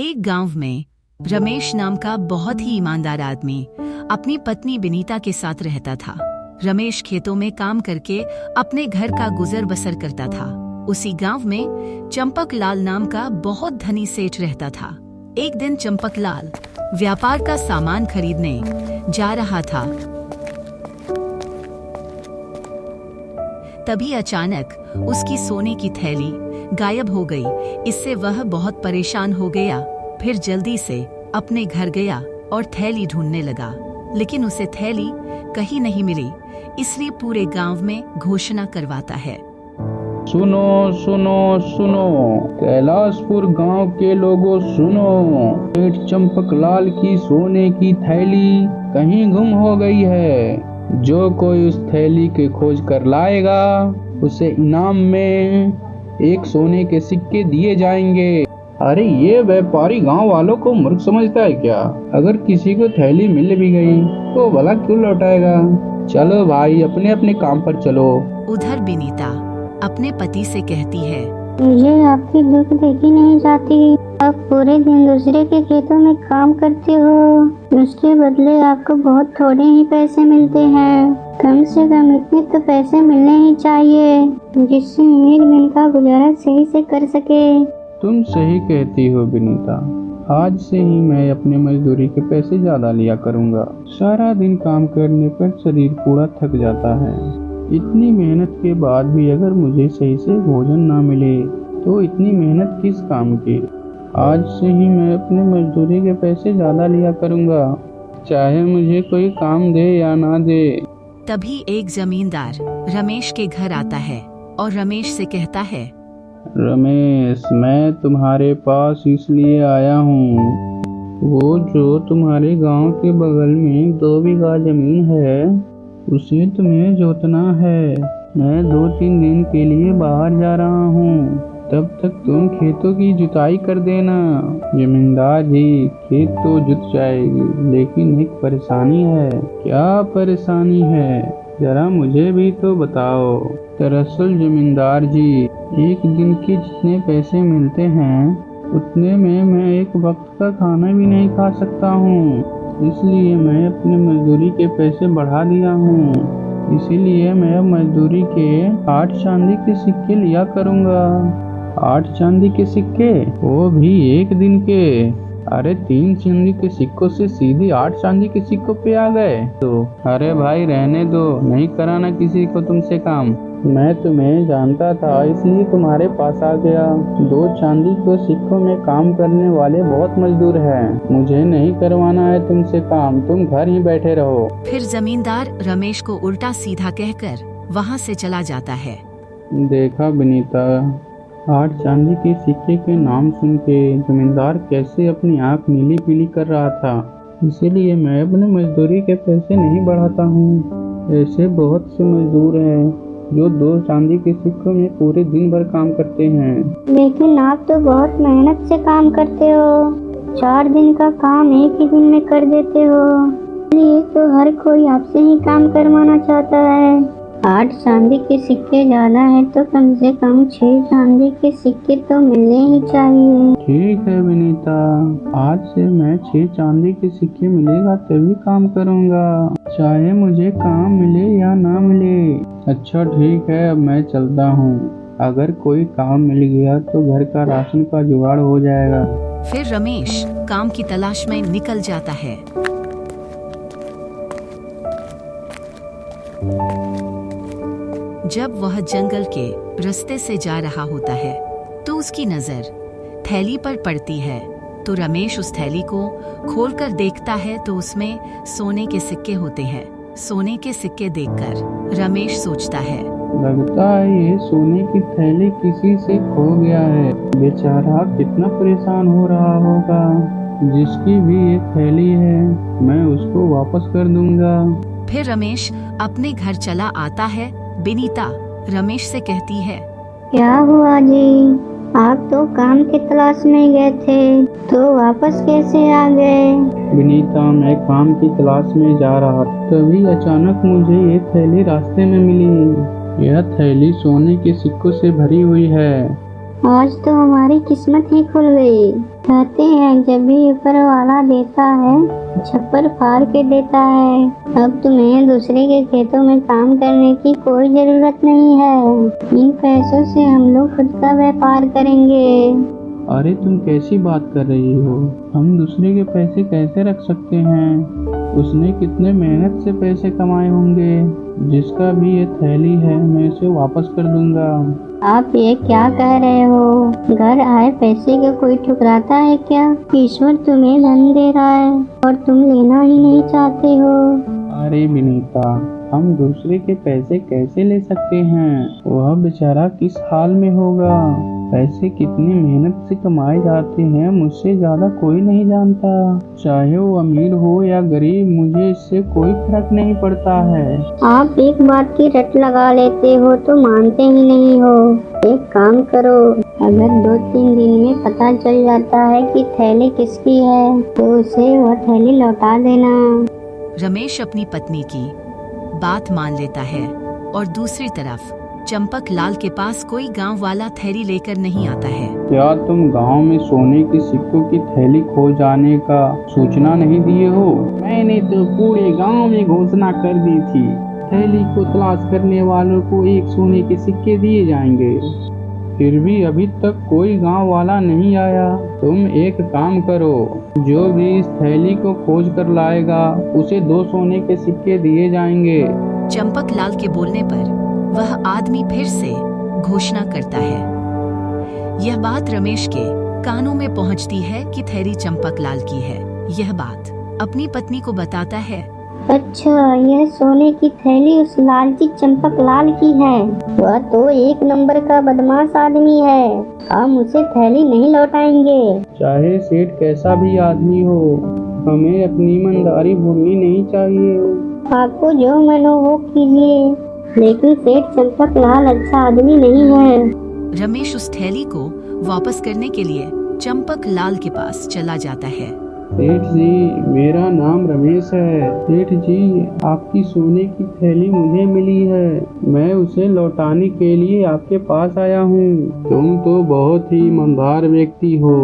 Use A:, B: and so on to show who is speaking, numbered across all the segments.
A: एक गांव में रमेश नाम का बहुत ही ईमानदार आदमी अपनी पत्नी बिनीता के साथ रहता था। रमेश खेतों में काम करके अपने घर का गुजर बसर करता था। उसी गांव में चंपक लाल नाम का बहुत धनी सेठ रहता था। एक दिन चंपक लाल व्यापार का सामान खरीदने जा रहा था। तभी अचानक उसकी सोने की थैली गायब हो गई। इससे वह बहुत परेशान हो गया। फिर जल्दी से अपने घर गया और थैली ढूंढने लगा, लेकिन उसे थैली कहीं नहीं मिली। इसलिए पूरे गांव में घोषणा करवाता है,
B: सुनो सुनो सुनो, कैलाशपुर गांव के लोगों सुनो, सेठ चंपक लाल की सोने की थैली कहीं गुम हो गई है। जो कोई उस थैली की खोज कर लाएगा उसे इनाम में एक सोने के सिक्के दिए जाएंगे। अरे ये व्यापारी गांव वालों को मूर्ख समझता है क्या? अगर किसी को थैली मिल भी गई तो भला क्यों लौटाएगा? चलो भाई अपने अपने काम पर चलो।
A: उधर बिनीता अपने पति से कहती है,
C: मुझे आपकी दुख देखी नहीं जाती। आप पूरे दिन दूसरे के खेतों में काम करते हो, उसके बदले आपको बहुत थोड़े ही पैसे मिलते हैं। कम से कम इतने तो पैसे मिलने ही चाहिए जिससे एक दिन का गुजारा सही से कर सके।
B: तुम सही कहती हो बिनीता, आज से ही मैं अपने मजदूरी के पैसे ज्यादा लिया करूंगा। सारा दिन काम करने पर शरीर पूरा थक जाता है। इतनी मेहनत के बाद भी अगर मुझे सही से भोजन ना मिले तो इतनी मेहनत किस काम की। आज से ही मैं अपने मजदूरी के पैसे ज्यादा लिया करूंगा, चाहे मुझे कोई काम दे या ना दे।
A: तभी एक जमींदार रमेश के घर आता है और रमेश से कहता है,
B: रमेश, मैं तुम्हारे पास इसलिए आया हूँ, वो जो तुम्हारे गांव के बगल में 2 बीघा जमीन है उसे तुम्हें जोतना है। मैं 2-3 दिन के लिए बाहर जा रहा हूँ, तब तक तुम खेतों की जुताई कर देना। जमींदार जी, खेत तो जुत जाएगी, लेकिन एक परेशानी है। क्या परेशानी है? जरा मुझे भी तो बताओ। दरअसल जमींदार जी, एक दिन के जितने पैसे मिलते हैं उतने में मैं एक वक्त का खाना भी नहीं खा सकता हूँ। इसलिए मैं अपने मजदूरी के पैसे बढ़ा दिया हूँ। इसीलिए मैं अब मजदूरी के 8 चांदी के सिक्के लिया करूँगा। 8 चांदी के सिक्के, वो भी एक दिन के। अरे 3 चांदी के सिक्कों से सीधे 8 चांदी के सिक्कों पे आ गए तो? अरे भाई रहने दो, नहीं कराना किसी को तुमसे काम। मैं तुम्हें जानता था इसलिए तुम्हारे पास आ गया। 2 चांदी के सिक्कों में काम करने वाले बहुत मजदूर हैं, मुझे नहीं करवाना है तुमसे काम, तुम घर ही बैठे रहो।
A: फिर जमींदार रमेश को उल्टा सीधा कहकर वहाँ से चला जाता है।
B: देखा बिनीता, 8 चांदी के सिक्के के नाम सुन के जमींदार कैसे अपनी आंख नीली पीली कर रहा था। इसीलिए मैं अपने मजदूरी के पैसे नहीं बढ़ाता हूँ। ऐसे बहुत से मजदूर हैं जो 2 चांदी के सिक्कों में पूरे दिन भर काम करते हैं।
C: लेकिन आप तो बहुत मेहनत से काम करते हो, 4 दिन का काम एक ही दिन में कर देते हो। इसलिए तो हर कोई आपसे ही काम करवाना चाहता है। 8 चांदी के सिक्के ज्यादा है तो कम से कम 6 चांदी के सिक्के तो मिलने ही चाहिए।
B: ठीक है बिनीता, आज से मैं 6 चांदी के सिक्के मिलेगा तभी काम करूँगा, चाहे मुझे काम मिले या ना मिले। अच्छा ठीक है, अब मैं चलता हूँ। अगर कोई काम मिल गया तो घर का राशन का जुगाड़ हो जाएगा।
A: फिर रमेश काम की तलाश में निकल जाता है। जब वह जंगल के रास्ते से जा रहा होता है तो उसकी नजर थैली पर पड़ती है। तो रमेश उस थैली को खोलकर देखता है तो उसमें सोने के सिक्के होते हैं। सोने के सिक्के देखकर रमेश सोचता है,
B: लगता है ये सोने की थैली किसी से खो गया है। बेचारा कितना परेशान हो रहा होगा। जिसकी भी ये थैली है मैं उसको वापस कर दूंगा।
A: फिर रमेश अपने घर चला आता है। बिनीता रमेश से कहती है,
C: क्या हुआ जी, आप तो काम की तलाश में गए थे तो वापस कैसे आ गए?
B: बिनीता, मैं काम की तलाश में जा रहा था, तभी अचानक मुझे ये थैली रास्ते में मिली। यह थैली सोने के सिक्कों से भरी हुई है।
C: आज तो हमारी किस्मत ही खुल गई। कहते हैं जब भी ऊपर वाला देता है छप्पर फाड़ के देता है। अब तुम्हें दूसरे के खेतों में काम करने की कोई जरूरत नहीं है। इन पैसों से हम लोग खुद का व्यापार करेंगे।
B: अरे तुम कैसी बात कर रही हो? हम दूसरे के पैसे कैसे रख सकते हैं? उसने कितने मेहनत से पैसे कमाए होंगे। जिसका भी ये थैली है मैं इसे वापस कर दूंगा।
C: आप ये क्या कह रहे हो? घर आए पैसे का कोई ठुकराता है क्या? ईश्वर तुम्हें धन दे रहा है और तुम लेना ही नहीं चाहते हो।
B: अरे विनीता, हम दूसरे के पैसे कैसे ले सकते हैं? वह बेचारा किस हाल में होगा। पैसे कितनी मेहनत से कमाए जाते हैं मुझसे ज्यादा कोई नहीं जानता। चाहे वो अमीर हो या गरीब, मुझे इससे कोई फर्क नहीं पड़ता है।
C: आप एक बात की रट लगा लेते हो तो मानते ही नहीं हो। एक काम करो, अगर 2-3 दिन में पता चल जाता है कि थैली किसकी है तो उसे वह थैली लौटा देना।
A: रमेश अपनी पत्नी की बात मान लेता है और दूसरी तरफ चंपक लाल के पास कोई गांव वाला थैली लेकर नहीं आता है।
B: क्या तुम गांव में सोने के सिक्कों की थैली खो जाने का सूचना नहीं दिए हो? मैंने तो पूरे गांव में घोषणा कर दी थी, थैली को तलाश करने वालों को 1 सोने के सिक्के दिए जाएंगे। फिर भी अभी तक कोई गांव वाला नहीं आया। तुम एक काम करो, जो भी इस थैली को खोज कर लाएगा उसे 2 सोने के सिक्के दिए जाएंगे।
A: चंपक लाल के बोलने पर वह आदमी फिर से घोषणा करता है। यह बात रमेश के कानों में पहुंचती है कि थैली चंपक लाल की है। यह बात अपनी पत्नी को बताता है।
C: अच्छा, यह सोने की थैली उस लालची चंपक लाल की है। वह तो 1 नंबर का बदमाश आदमी है। हम उसे थैली नहीं लौटाएंगे।
B: चाहे सेठ कैसा भी आदमी हो, हमें अपनी ईमानदारी भूलनी नहीं चाहिए।
C: आपको जो मन हो वो कीजिए, लेकिन सेठ चंपक लाल अच्छा आदमी नहीं है।
A: रमेश उस थैली को वापस करने के लिए चंपक लाल के पास चला जाता है।
B: सेठ जी, मेरा नाम रमेश है। सेठ जी, आपकी सोने की थैली मुझे मिली है। मैं उसे लौटाने के लिए आपके पास आया हूँ। तुम तो बहुत ही ईमानदार व्यक्ति हो,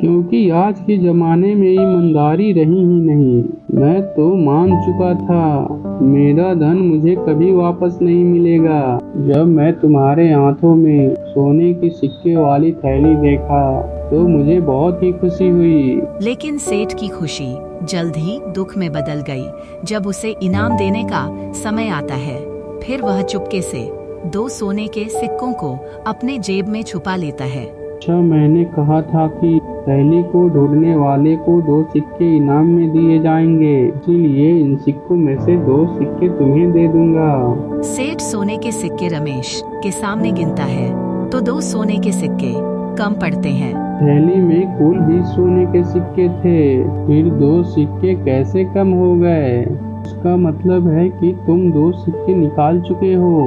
B: क्योंकि आज के जमाने में ईमानदारी रही ही नहीं। मैं तो मान चुका था मेरा धन मुझे कभी वापस नहीं मिलेगा। जब मैं तुम्हारे हाथों में सोने के सिक्के वाली थैली देखा तो मुझे बहुत ही खुशी हुई।
A: लेकिन सेठ की खुशी जल्द ही दुख में बदल गई जब उसे इनाम देने का समय आता है। फिर वह चुपके से 2 सोने के सिक्कों को अपने जेब में छुपा लेता है।
B: अच्छा, मैंने कहा था कि थैली को ढूंढने वाले को 2 सिक्के इनाम में दिए जाएंगे, इसीलिए इन सिक्कों में से 2 सिक्के तुम्हें दे दूंगा।
A: सेठ सोने के सिक्के रमेश के सामने गिनता है तो 2 सोने के सिक्के कम पड़ते हैं।
B: थैली में कुल 20 सोने के सिक्के थे, फिर 2 सिक्के कैसे कम हो गए? इसका मतलब है कि तुम 2 सिक्के निकाल चुके हो।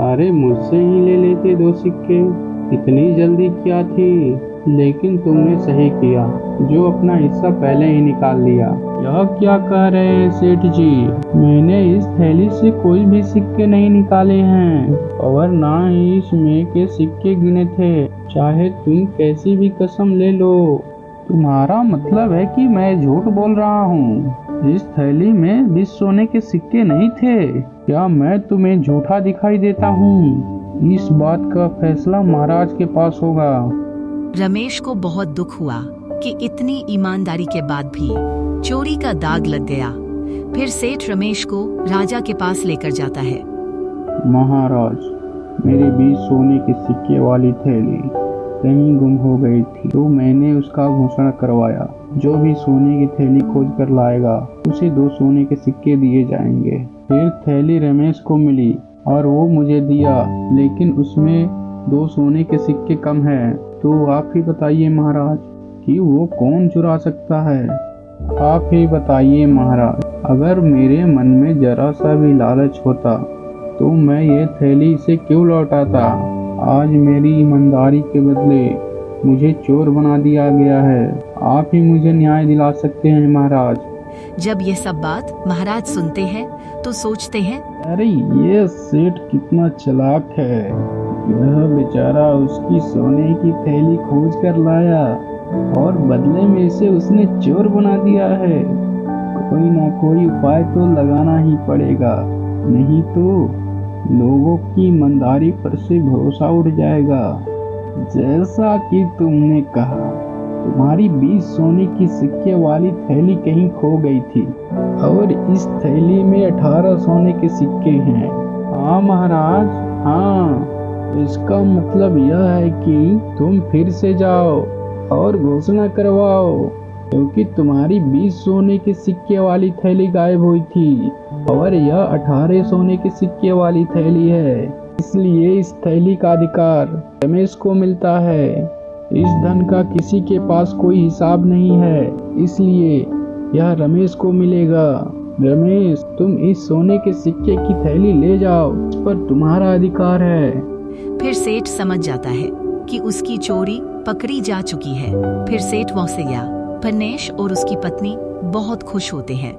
B: अरे मुझसे ही ले लेते 2 सिक्के, इतनी जल्दी क्या थी? लेकिन तुमने सही किया जो अपना हिस्सा पहले ही निकाल लिया। यह क्या कह रहे हैं सेठ जी? मैंने इस थैली से कोई भी सिक्के नहीं निकाले हैं और ना ही इसमें के सिक्के गिने थे। चाहे तुम कैसी भी कसम ले लो। तुम्हारा मतलब है कि मैं झूठ बोल रहा हूँ? इस थैली में 20 सोने के सिक्के नहीं थे। क्या मैं तुम्हें झूठा दिखाई देता हूँ? इस बात का फैसला महाराज के पास होगा।
A: रमेश को बहुत दुख हुआ कि इतनी ईमानदारी के बाद भी चोरी का दाग लग गया। फिर सेठ रमेश को राजा के पास लेकर जाता है।
B: महाराज, मेरी 20 सोने के सिक्के वाली थैली कहीं गुम हो गई थी, तो मैंने उसका घोषणा करवाया। जो भी सोने की थैली खोज कर लाएगा उसे 2 सोने के सिक्के दिए जाएंगे। फिर थैली रमेश को मिली और वो मुझे दिया, लेकिन उसमें 2 सोने के सिक्के कम हैं। तो आप ही बताइए महाराज कि वो कौन चुरा सकता है? आप ही बताइए महाराज। अगर मेरे मन में जरा सा भी लालच होता तो मैं ये थैली से क्यों लौटाता? आज मेरी ईमानदारी के बदले मुझे चोर बना दिया गया है। आप ही मुझे न्याय दिला सकते हैं महाराज।
A: जब ये सब बात महाराज सुनते हैं तो सोचते हैं,
B: अरे ये सेठ कितना चालाक है। यह बेचारा उसकी सोने की थैली खोज कर लाया और बदले में इसे उसने चोर बना दिया है। कोई ना कोई उपाय तो लगाना ही पड़ेगा, नहीं तो लोगों की ईमानदारी पर से भरोसा उठ जाएगा। जैसा कि तुमने कहा, तुम्हारी 20 सोने की सिक्के वाली थैली कहीं खो गई थी और इस थैली में 18 सोने के सिक्के हैं। हाँ महाराज, हाँ। इसका मतलब यह है कि तुम फिर से जाओ और घोषणा करवाओ, क्योंकि तुम्हारी 20 सोने के सिक्के वाली थैली गायब हुई थी और यह 18 सोने के सिक्के वाली थैली है। इसलिए इस थैली का अधिकार रमेश को मिलता है। इस धन का किसी के पास कोई हिसाब नहीं है, इसलिए यह रमेश को मिलेगा। रमेश, तुम इस सोने के सिक्के की थैली ले जाओ, इस पर तुम्हारा अधिकार है।
A: फिर सेठ समझ जाता है कि उसकी चोरी पकड़ी जा चुकी है। फिर सेठ वहां से गया। परनेश और उसकी पत्नी बहुत खुश होते हैं।